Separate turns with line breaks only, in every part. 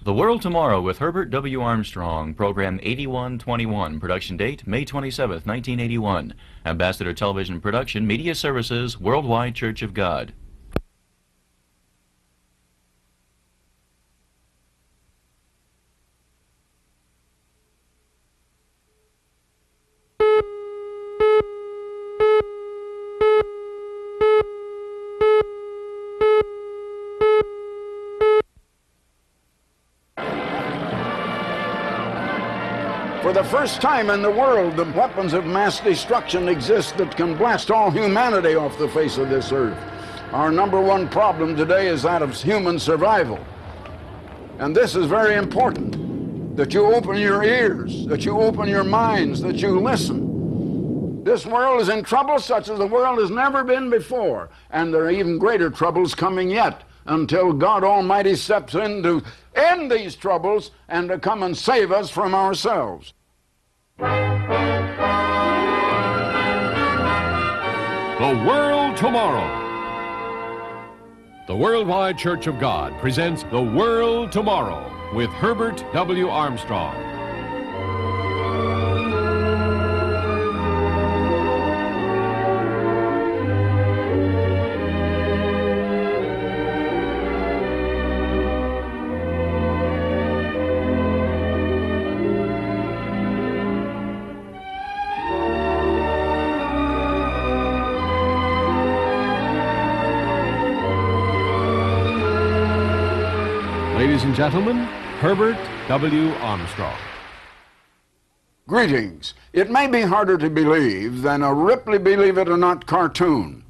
The World Tomorrow with Herbert W. Armstrong, Program 8121, production date May 27, 1981. Ambassador Television Production, Media Services, Worldwide Church of God.
For the first time in the world, the weapons of mass destruction exist that can blast all humanity off the face of this earth. Our number one problem today is that of human survival. And this is very important, that you open your ears, that you open your minds, that you listen. This world is in trouble such as the world has never been before, and there are even greater troubles coming yet, until God Almighty steps in to end these troubles and to come and save us from ourselves.
The World Tomorrow. The Worldwide Church of God presents The World Tomorrow with Herbert W. Armstrong. Ladies and gentlemen, Herbert W. Armstrong.
Greetings. It may be harder to believe than a Ripley Believe It or Not cartoon,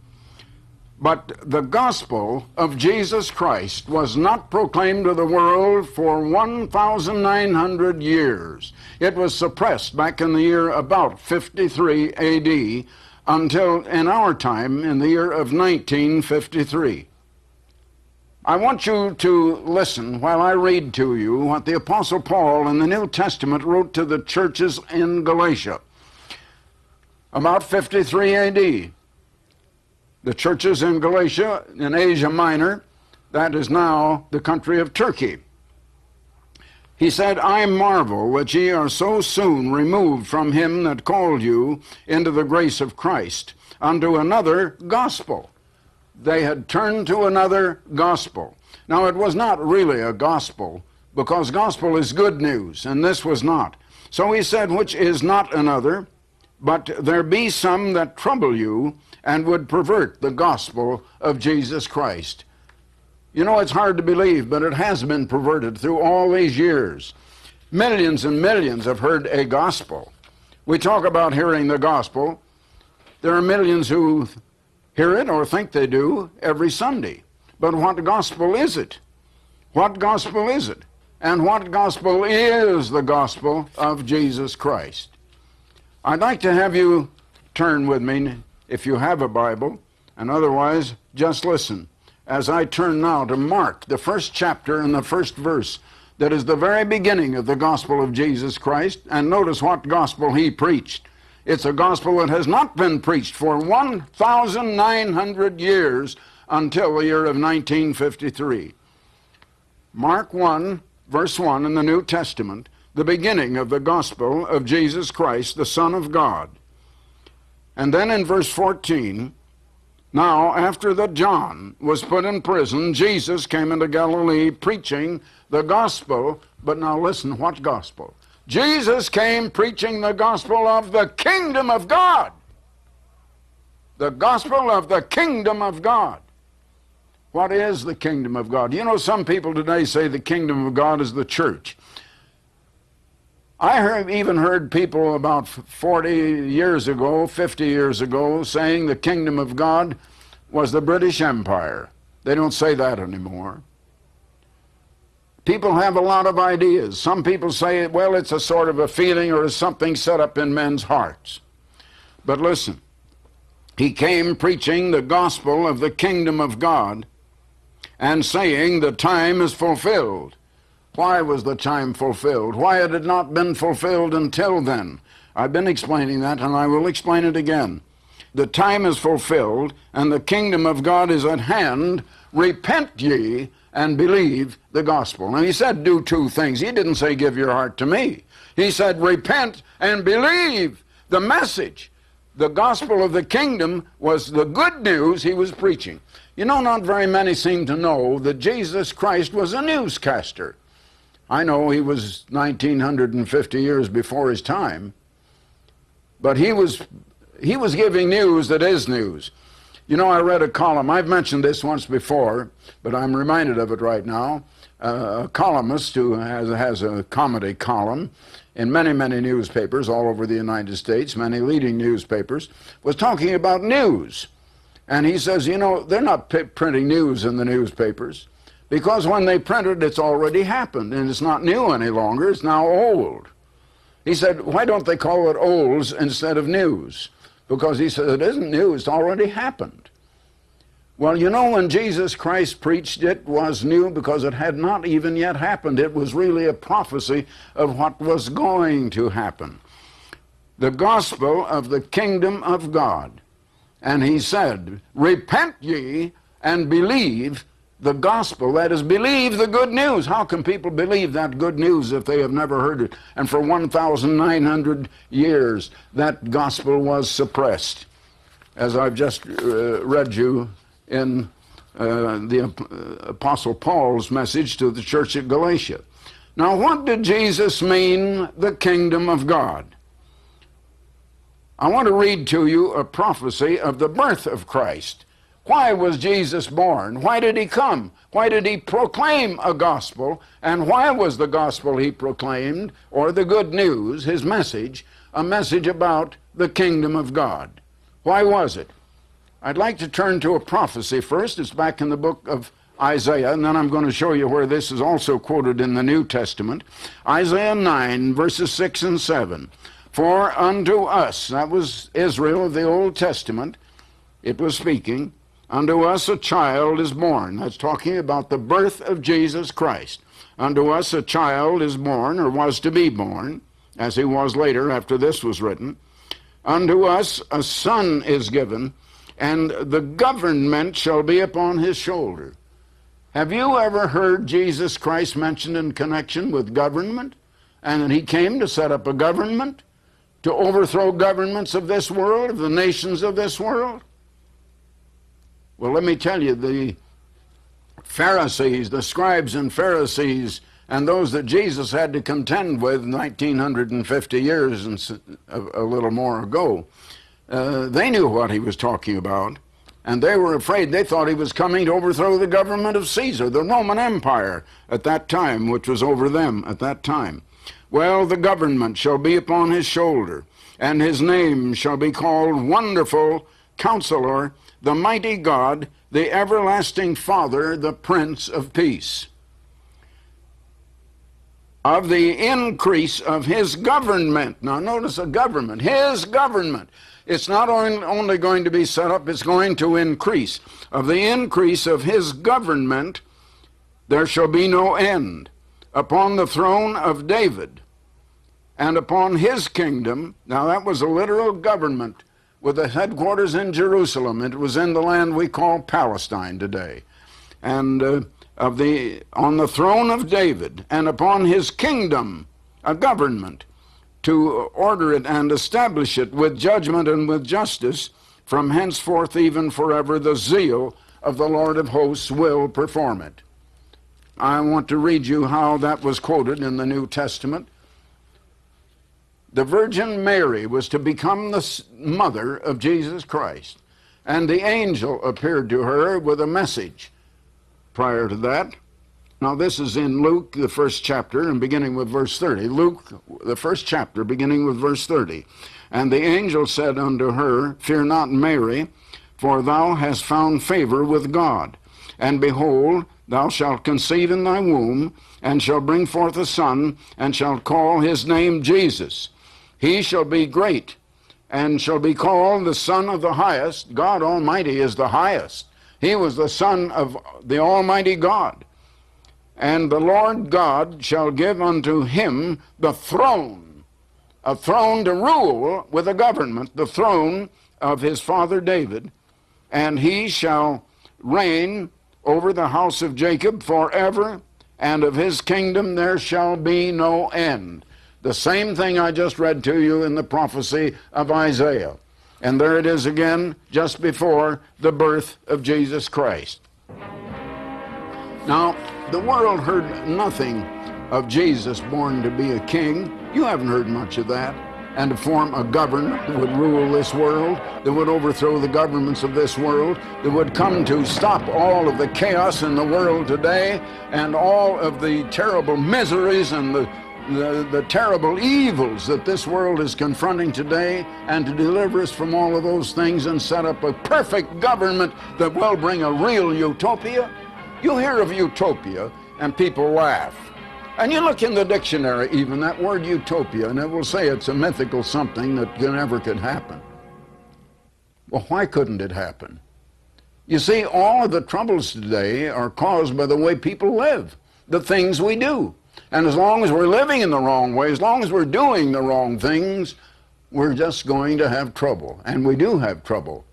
but the gospel of Jesus Christ was not proclaimed to the world for 1,900 years. It was suppressed back in the year about 53 AD until in our time in the year of 1953. I want you to listen while I read to you what the Apostle Paul in the New Testament wrote to the churches in Galatia. About 53 AD. The churches in Galatia, in Asia Minor, that is now the country of Turkey. He said, I marvel that ye are so soon removed from him that called you into the grace of Christ, unto another gospel. They had turned to another gospel. Now, it was not really a gospel, because gospel is good news, and this was not. So he said, which is not another, but there be some that trouble you, and would pervert the gospel of Jesus Christ. You know, it's hard to believe, but it has been perverted through all these years. Millions and millions have heard a gospel. We talk about hearing the gospel. There are millions who hear it or think they do every Sunday. But what gospel is it? What gospel is it? And what gospel is the gospel of Jesus Christ? I'd like to have you turn with me, if you have a Bible, and otherwise just listen, as I turn now to Mark, the first chapter and the first verse, that is the very beginning of the gospel of Jesus Christ, and notice what gospel he preached. It's a gospel that has not been preached for 1,900 years until the year of 1953. Mark 1, verse 1 in the New Testament, the beginning of the gospel of Jesus Christ, the Son of God. And then in verse 14, now after that John was put in prison, Jesus came into Galilee preaching the gospel. But now listen, what gospel? Jesus came preaching the gospel of the kingdom of God. The gospel of the kingdom of God. What is the kingdom of God? You know, some people today say the kingdom of God is the church. I even heard people about 40 years ago, 50 years ago, saying the kingdom of God was the British Empire. They don't say that anymore. People have a lot of ideas. Some people say, well, it's a sort of a feeling or something set up in men's hearts. But listen, he came preaching the gospel of the kingdom of God and saying the time is fulfilled. Why was the time fulfilled? Why had it not been fulfilled until then? I've been explaining that, and I will explain it again. The time is fulfilled, and the kingdom of God is at hand. Repent ye, and believe the gospel. Now he said do two things. He didn't say give your heart to me. He said repent and believe the message. The gospel of the kingdom was the good news he was preaching. You know, not very many seem to know that Jesus Christ was a newscaster. I know he was 1950 years before his time, but he was giving news that is news. You know, I read a column. I've mentioned this once before, but I'm reminded of it right now. A columnist who has a comedy column in many, many newspapers all over the United States, many leading newspapers, was talking about news. And he says, you know, they're not printing news in the newspapers because when they print it, it's already happened, and it's not new any longer. It's now old. He said, why don't they call it olds instead of news? Because he said, it isn't new, it's already happened. Well, you know, when Jesus Christ preached, it was new because it had not even yet happened. It was really a prophecy of what was going to happen. The gospel of the kingdom of God. And he said, repent ye and believe the gospel. That is, believe the good news. How can people believe that good news if they have never heard it? And for 1,900 years, that gospel was suppressed. As I've just read you in the Apostle Paul's message to the church at Galatia. Now, what did Jesus mean, the kingdom of God? I want to read to you a prophecy of the birth of Christ. Why was Jesus born? Why did he come? Why did he proclaim a gospel? And why was the gospel he proclaimed, or the good news, his message, a message about the kingdom of God? Why was it? I'd like to turn to a prophecy first. It's back in the book of Isaiah, and then I'm going to show you where this is also quoted in the New Testament. Isaiah 9, verses 6 and 7. For unto us, that was Israel of the Old Testament, it was speaking, unto us a child is born. That's talking about the birth of Jesus Christ. Unto us a child is born, or was to be born, as he was later after this was written. Unto us a son is given, and the government shall be upon his shoulder. Have you ever heard Jesus Christ mentioned in connection with government? And that he came to set up a government, to overthrow governments of this world, of the nations of this world? Well, let me tell you, the Pharisees, the scribes and Pharisees, and those that Jesus had to contend with 1950 years and a little more ago, they knew what he was talking about, and they were afraid. They thought he was coming to overthrow the government of Caesar, the Roman Empire at that time, which was over them at that time. Well, the government shall be upon his shoulder, and his name shall be called Wonderful Counselor, the Mighty God, the Everlasting Father, the Prince of Peace. Of the increase of his government. Now notice a government, his government. It's not only going to be set up, it's going to increase. Of the increase of his government, there shall be no end. Upon the throne of David, and upon his kingdom. Now that was a literal government with the headquarters in Jerusalem. It was in the land we call Palestine today. And on the throne of David, and upon his kingdom, a government, to order it and establish it with judgment and with justice, from henceforth even forever, the zeal of the Lord of hosts will perform it. I want to read you how that was quoted in the New Testament. The Virgin Mary was to become the mother of Jesus Christ, and the angel appeared to her with a message prior to that. Now this is in Luke, the first chapter, and beginning with verse 30. Luke, the first chapter, beginning with verse 30. And the angel said unto her, Fear not, Mary, for thou hast found favor with God. And behold, thou shalt conceive in thy womb, and shalt bring forth a son, and shalt call his name Jesus. He shall be great, and shall be called the Son of the Highest. God Almighty is the highest. He was the Son of the Almighty God. And the Lord God shall give unto him the throne, a throne to rule with a government, the throne of his father David, and he shall reign over the house of Jacob forever, and of his kingdom there shall be no end. The same thing I just read to you in the prophecy of Isaiah. And there it is again, just before the birth of Jesus Christ. Now, the world heard nothing of Jesus born to be a king. You haven't heard much of that. And to form a government that would rule this world, that would overthrow the governments of this world, that would come to stop all of the chaos in the world today and all of the terrible miseries and the terrible evils that this world is confronting today, and to deliver us from all of those things and set up a perfect government that will bring a real utopia. You hear of utopia and people laugh. And you look in the dictionary, even that word utopia, and it will say it's a mythical something that never could happen. Well, why couldn't it happen? You see, all of the troubles today are caused by the way people live, the things we do. And as long as we're living in the wrong way, as long as we're doing the wrong things, we're just going to have trouble. And we do have trouble.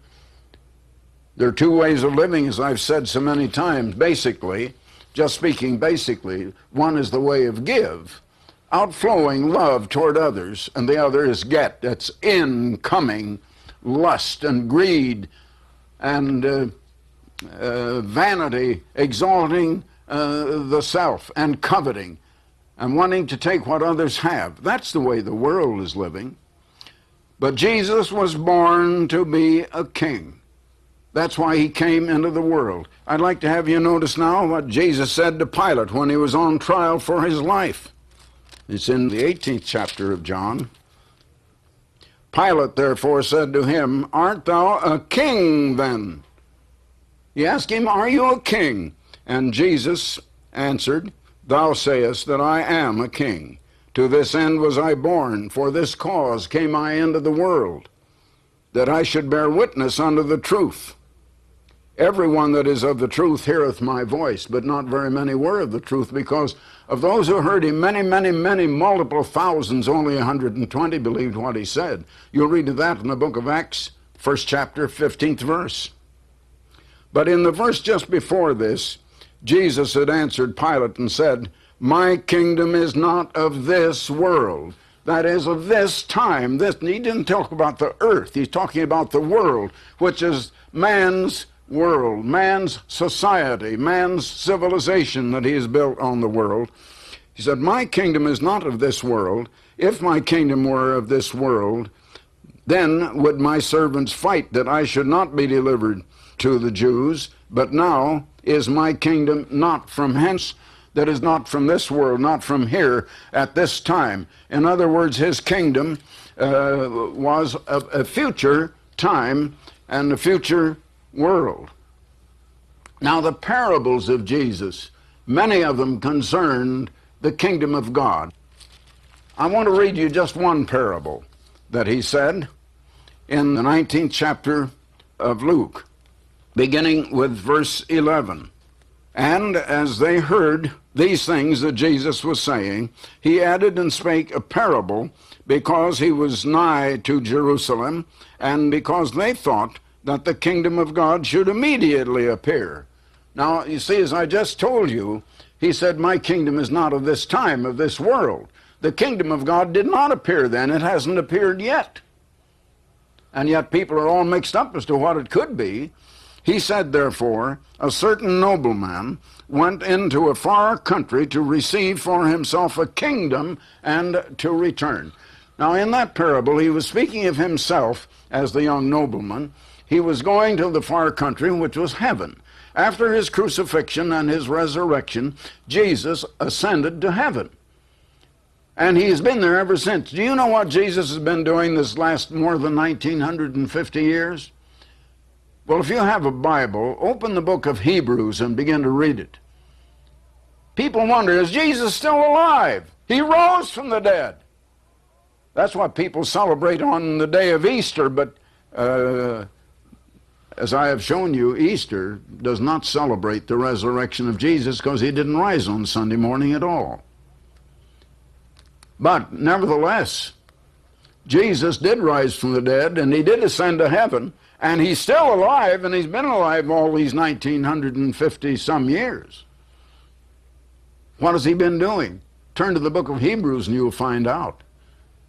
There are two ways of living, as I've said so many times, basically. Just speaking basically, one is the way of give, outflowing love toward others, and the other is get. That's incoming lust and greed and vanity, exalting the self and coveting and wanting to take what others have. That's the way the world is living. But Jesus was born to be a king. That's why he came into the world. I'd like to have you notice now what Jesus said to Pilate when he was on trial for his life. It's in the 18th chapter of John. Pilate therefore said to him, "Art thou a king then?" He asked him, "Are you a king?" And Jesus answered, "Thou sayest that I am a king. To this end was I born, for this cause came I into the world, that I should bear witness unto the truth. Everyone that is of the truth heareth my voice," but not very many were of the truth, because of those who heard him, many multiple thousands, only 120 believed what he said. You'll read of that in the book of Acts, 1st chapter, 15th verse. But in the verse just before this, Jesus had answered Pilate and said, "My kingdom is not of this world." That is, of this time. He didn't talk about the earth. He's talking about the world, which is man's world, man's society, man's civilization that he has built on the world. He said, "My kingdom is not of this world. If my kingdom were of this world, then would my servants fight that I should not be delivered to the Jews. But now is my kingdom not from hence, that is not from this world, not from here at this time." In other words, his kingdom was a future time and a future world. Now, the parables of Jesus, many of them concerned the kingdom of God. I want to read you just one parable that he said in the 19th chapter of Luke, beginning with verse 11. "And as they heard these things that Jesus was saying, he added and spake a parable, because he was nigh to Jerusalem, and because they thought that the kingdom of God should immediately appear." Now, you see, as I just told you, he said, "My kingdom is not of this time, of this world." The kingdom of God did not appear then. It hasn't appeared yet. And yet people are all mixed up as to what it could be. He said, therefore, "A certain nobleman went into a far country to receive for himself a kingdom and to return." Now, in that parable, he was speaking of himself as the young nobleman. He was going to the far country, which was heaven. After his crucifixion and his resurrection, Jesus ascended to heaven. And he's been there ever since. Do you know what Jesus has been doing this last more than 1950 years? Well, if you have a Bible, open the book of Hebrews and begin to read it. People wonder, is Jesus still alive? He rose from the dead. That's what people celebrate on the day of Easter, but as I have shown you, Easter does not celebrate the resurrection of Jesus, because he didn't rise on Sunday morning at all. But nevertheless, Jesus did rise from the dead, and he did ascend to heaven, And he's still alive, and he's been alive all these 1950 some years. What has he been doing? Turn to the book of Hebrews and you'll find out.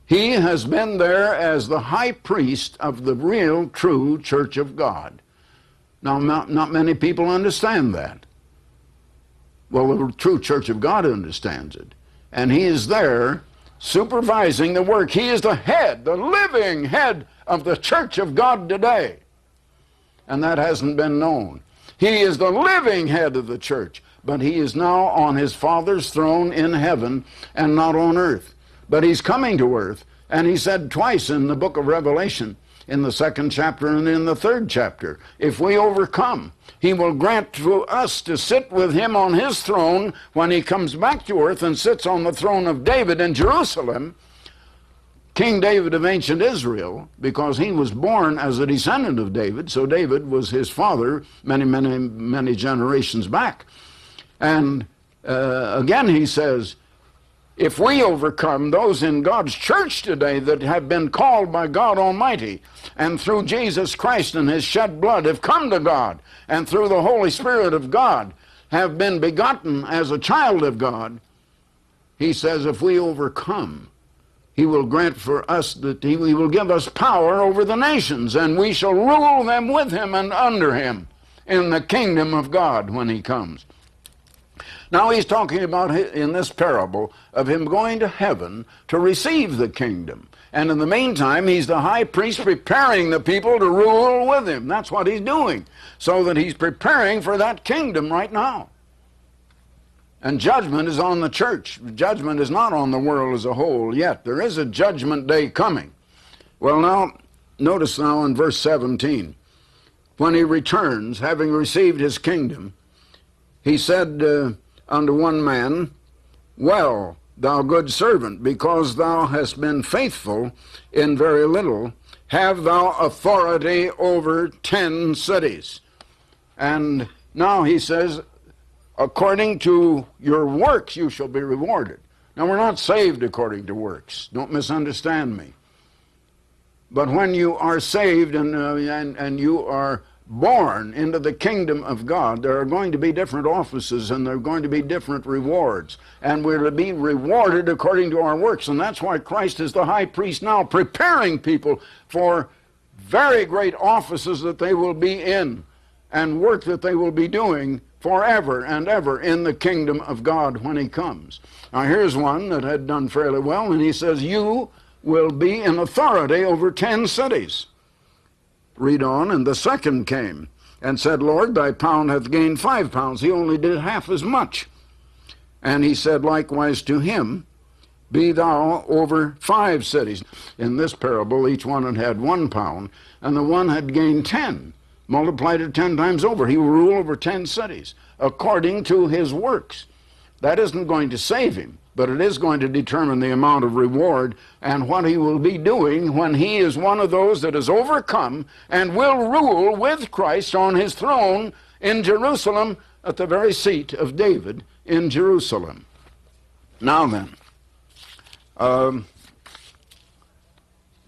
He has been there as the high priest of the real, true church of God. Now, not many people understand that. Well, the true church of God understands it. And he is there supervising the work. He is the head, the living head of the church of God today. And that hasn't been known. He is the living head of the church, but he is now on his Father's throne in heaven and not on earth. But he's coming to earth, and he said twice in the book of Revelation, in the 2nd chapter and in the 3rd chapter, if we overcome, he will grant to us to sit with him on his throne when he comes back to earth and sits on the throne of David in Jerusalem, King David of ancient Israel, because he was born as a descendant of David, so David was his father many generations back. And again he says, if we overcome, those in God's church today that have been called by God Almighty and through Jesus Christ and his shed blood have come to God and through the Holy Spirit of God have been begotten as a child of God, he says if we overcome, he will grant for us that he will give us power over the nations, and we shall rule them with him and under him in the kingdom of God when he comes. Now he's talking about, in this parable, of him going to heaven to receive the kingdom. And in the meantime, he's the high priest preparing the people to rule with him. That's what he's doing, so that he's preparing for that kingdom right now. And judgment is on the church. Judgment is not on the world as a whole yet. There is a judgment day coming. Well, now, notice now in verse 17, when he returns, having received his kingdom, he said unto one man, well, thou good servant, because thou hast been faithful in very little, have thou authority over 10 cities. And now he says, according to your works you shall be rewarded. Now we're not saved according to works. Don't misunderstand me. But when you are saved and you are born into the kingdom of God, there are going to be different offices and there are going to be different rewards. And we're to be rewarded according to our works. And that's why Christ is the high priest now, preparing people for very great offices that they will be in and work that they will be doing forever and ever in the kingdom of God when he comes. Now here's one that had done fairly well, and he says, you will be in authority over 10 cities. Read on, and the second came and said, Lord, thy pound hath gained 5 pounds. He only did half as much. And he said likewise to him, be thou over 5 cities. In this parable, each one had 1 pound, and the one had gained 10. Multiplied it 10 times over. He will rule over 10 cities according to his works. That isn't going to save him, but it is going to determine the amount of reward and what he will be doing when he is one of those that has overcome and will rule with Christ on his throne in Jerusalem at the very seat of David in Jerusalem. Now then,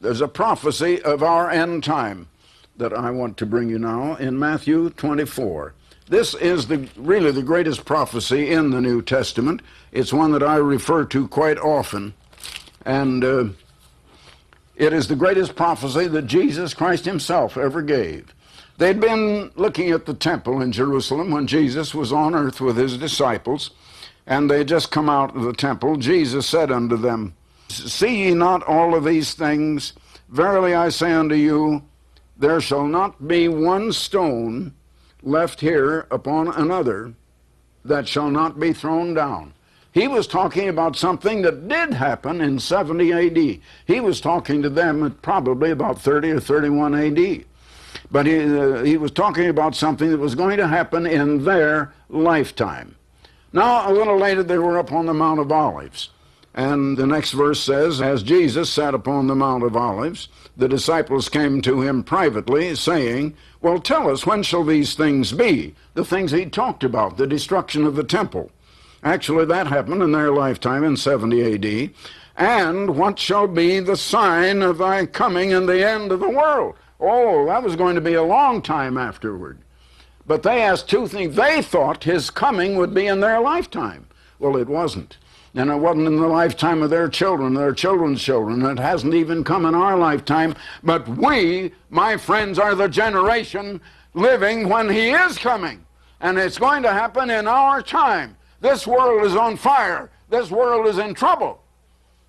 there's a prophecy of our end time that I want to bring you now in Matthew 24. This is really the greatest prophecy in the New Testament. It's one that I refer to quite often, and it is the greatest prophecy that Jesus Christ himself ever gave. They'd been looking at the temple in Jerusalem when Jesus was on earth with his disciples, and they had just come out of the temple. Jesus said unto them, see ye not all of these things? Verily I say unto you, there shall not be one stone left here upon another that shall not be thrown down. He was talking about something that did happen in 70 A.D. He was talking to them at probably about 30 or 31 A.D. But he was talking about something that was going to happen in their lifetime. Now, a little later, they were up on the Mount of Olives. And the next verse says, as Jesus sat upon the Mount of Olives, the disciples came to him privately, saying, well, tell us, when shall these things be? The things he talked about, the destruction of the temple. Actually, that happened in their lifetime in 70 A.D. And what shall be the sign of thy coming and the end of the world? Oh, that was going to be a long time afterward. But they asked two things. They thought his coming would be in their lifetime. Well, it wasn't. And it wasn't in the lifetime of their children, their children's children. It hasn't even come in our lifetime. But we, my friends, are the generation living when he is coming. And it's going to happen in our time. This world is on fire. This world is in trouble.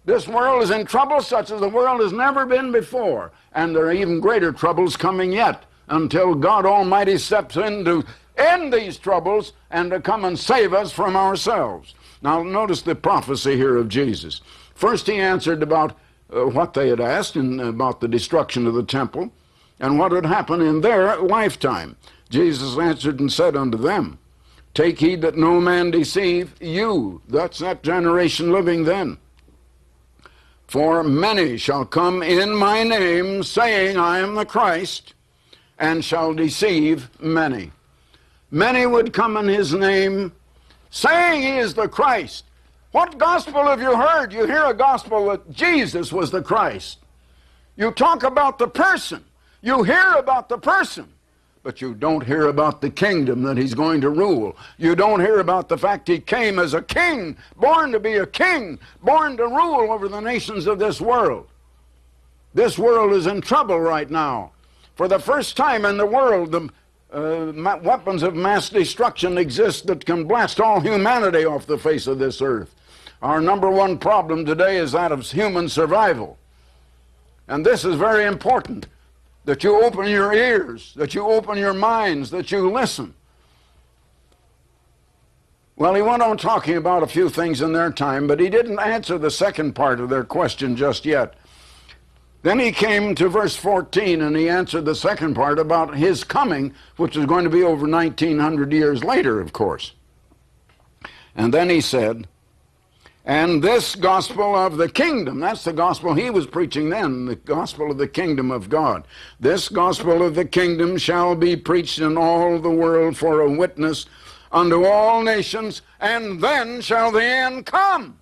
This world is in trouble such as the world has never been before. And there are even greater troubles coming yet until God Almighty steps in to end these troubles and to come and save us from ourselves. Now notice the prophecy here of Jesus. First he answered about what they had asked and about the destruction of the temple and what would happen in their lifetime. Jesus answered and said unto them, take heed that no man deceive you. That's that generation living then. For many shall come in my name, saying, I am the Christ, and shall deceive many. Many would come in his name, saying he is the Christ. What gospel have you heard? You hear a gospel that Jesus was the Christ. You talk about the person. You hear about the person. But you don't hear about the kingdom that he's going to rule. You don't hear about the fact he came as a king, born to be a king, born to rule over the nations of this world. This world is in trouble right now. For the first time in the world, the weapons of mass destruction exist that can blast all humanity off the face of this earth. Our number one problem today is that of human survival. And this is very important, that you open your ears, that you open your minds, that you listen. Well, he went on talking about a few things in their time, but he didn't answer the second part of their question just yet. Then he came to verse 14, and he answered the second part about his coming, which is going to be over 1900 years later, of course. And then he said, and this gospel of the kingdom, that's the gospel he was preaching then, the gospel of the kingdom of God. This gospel of the kingdom shall be preached in all the world for a witness unto all nations, and then shall the end come.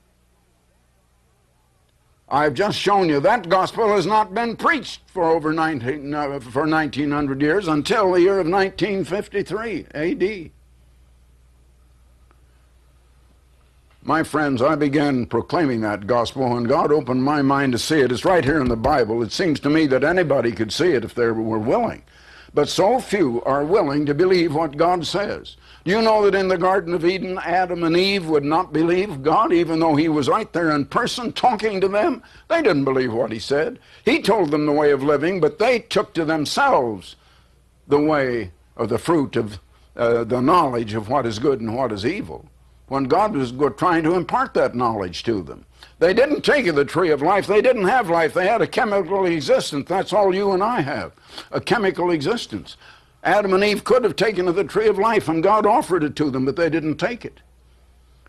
I've just shown you that gospel has not been preached for over 1900 years until the year of 1953 A.D. My friends, I began proclaiming that gospel, and God opened my mind to see it. It's right here in the Bible. It seems to me that anybody could see it if they were willing. But so few are willing to believe what God says. Do you know that in the Garden of Eden, Adam and Eve would not believe God, even though he was right there in person talking to them? They didn't believe what he said. He told them the way of living, but they took to themselves the way of the fruit of the knowledge of what is good and what is evil, when God was trying to impart that knowledge to them. They didn't take of the tree of life. They didn't have life. They had a chemical existence. That's all you and I have, a chemical existence. Adam and Eve could have taken of the tree of life, and God offered it to them, but they didn't take it.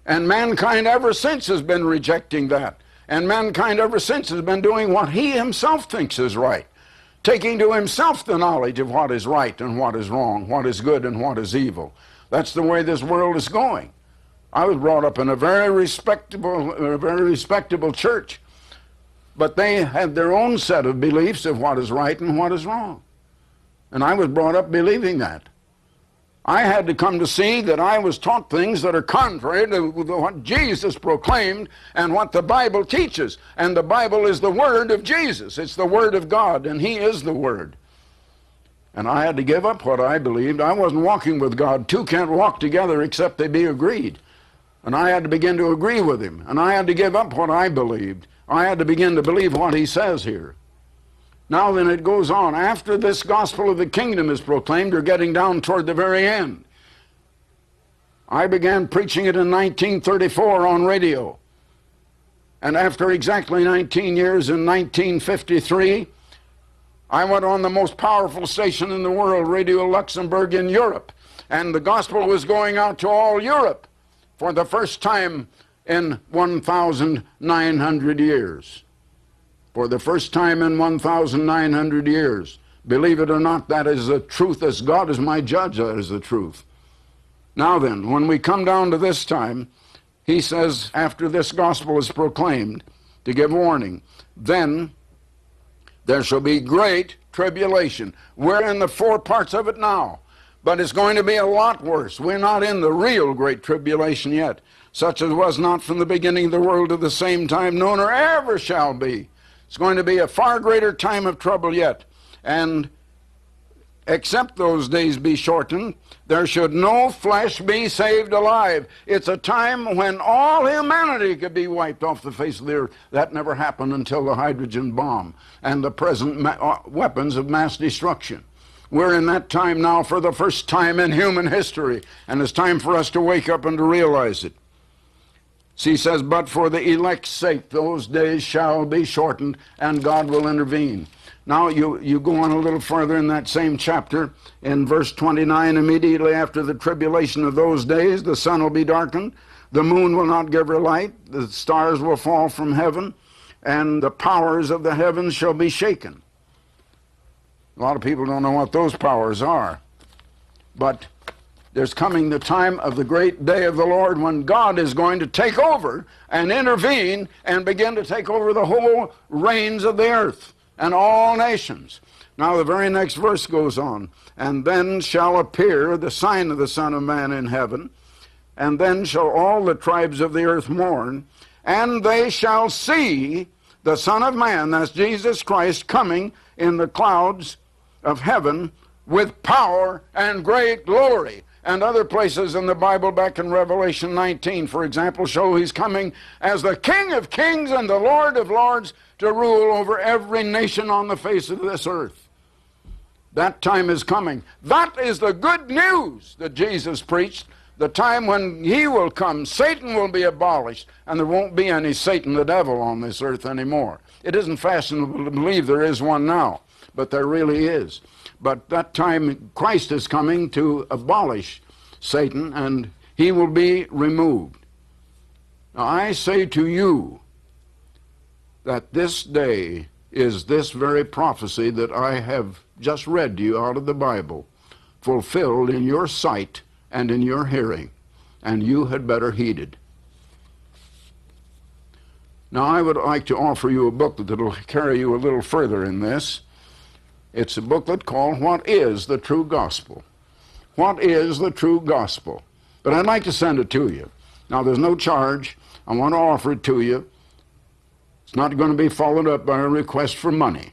And mankind ever since has been rejecting that. And mankind ever since has been doing what he himself thinks is right, taking to himself the knowledge of what is right and what is wrong, what is good and what is evil. That's the way this world is going. I was brought up in a very respectable church, but they had their own set of beliefs of what is right and what is wrong. And I was brought up believing that. I had to come to see that I was taught things that are contrary to what Jesus proclaimed and what the Bible teaches. And the Bible is the Word of Jesus. It's the Word of God, and He is the Word. And I had to give up what I believed. I wasn't walking with God. Two can't walk together except they be agreed. And I had to begin to agree with Him. And I had to give up what I believed. I had to begin to believe what He says here. Now then, it goes on. After this gospel of the kingdom is proclaimed, you're getting down toward the very end. I began preaching it in 1934 on radio. And after exactly 19 years, in 1953, I went on the most powerful station in the world, Radio Luxembourg in Europe. And the gospel was going out to all Europe for the first time in 1,900 years. For the first time in 1,900 years. Believe it or not, that is the truth. As God is my judge, that is the truth. Now then, when we come down to this time, he says, after this gospel is proclaimed, to give warning, then There shall be great tribulation. We're in the four parts of it now, but it's going to be a lot worse. We're not in the real great tribulation yet, such as was not from the beginning of the world to the same time, nor nor ever shall be. It's going to be a far greater time of trouble yet. And except those days be shortened, there should no flesh be saved alive. It's a time when all humanity could be wiped off the face of the earth. That never happened until the hydrogen bomb and the present weapons of mass destruction. We're in that time now for the first time in human history, and it's time for us to wake up and to realize it. See, he says, but for the elect's sake those days shall be shortened, and God will intervene. Now you go on a little further in that same chapter, in verse 29, immediately after the tribulation of those days, the sun will be darkened, the moon will not give her light, the stars will fall from heaven, and the powers of the heavens shall be shaken. A lot of people don't know what those powers are, but there's coming the time of the great day of the Lord when God is going to take over and intervene and begin to take over the whole reins of the earth and all nations. Now the very next verse goes on, and then shall appear the sign of the Son of Man in heaven, and then shall all the tribes of the earth mourn, and they shall see the Son of Man, that's Jesus Christ, coming in the clouds of heaven with power and great glory. And other places in the Bible, back in Revelation 19, for example, show he's coming as the King of kings and the Lord of lords to rule over every nation on the face of this earth. That time is coming. That is the good news that Jesus preached. The time when he will come, Satan will be abolished, and there won't be any Satan the devil on this earth anymore. It isn't fashionable to believe there is one now, but there really is. But that time Christ is coming to abolish Satan, and he will be removed. Now I say to you that this day is this very prophecy that I have just read to you out of the Bible, fulfilled in your sight and in your hearing, and you had better heed it. Now I would like to offer you a booklet that will carry you a little further in this. It's a booklet called What is the True Gospel? What is the True Gospel? But I'd like to send it to you. Now there's no charge. I want to offer it to you. It's not going to be followed up by a request for money.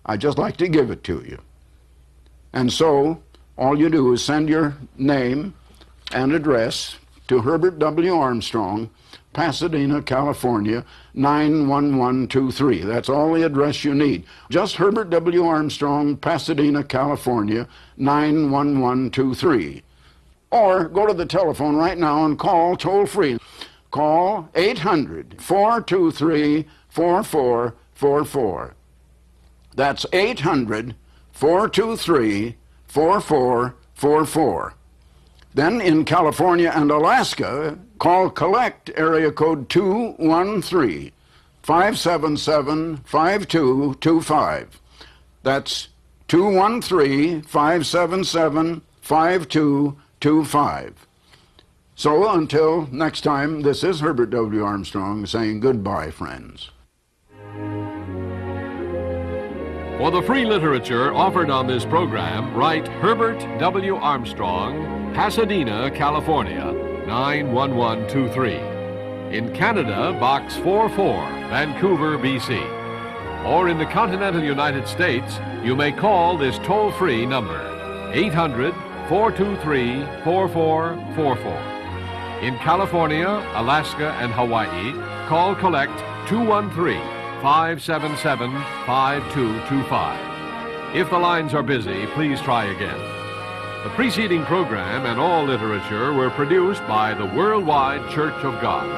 I'd just like to give it to you. And so all you do is send your name and address to Herbert W. Armstrong, Pasadena, California, 91123. That's all the address you need. Just Herbert W. Armstrong, Pasadena, California, 91123. Or go to the telephone right now and call toll free. Call 800-423-4444. That's 800-423-4444. Then in California and Alaska, call collect area code 213-577-5225. That's 213-577-5225. So until next time, this is Herbert W. Armstrong saying goodbye, friends.
For the free literature offered on this program, write Herbert W. Armstrong, Pasadena, California, 91123. In Canada, Box 44, Vancouver, BC. Or in the continental United States, you may call this toll-free number, 800-423-4444. In California, Alaska, and Hawaii, call collect 213-577-5225. If the lines are busy, please try again. The preceding program and all literature were produced by the Worldwide Church of God.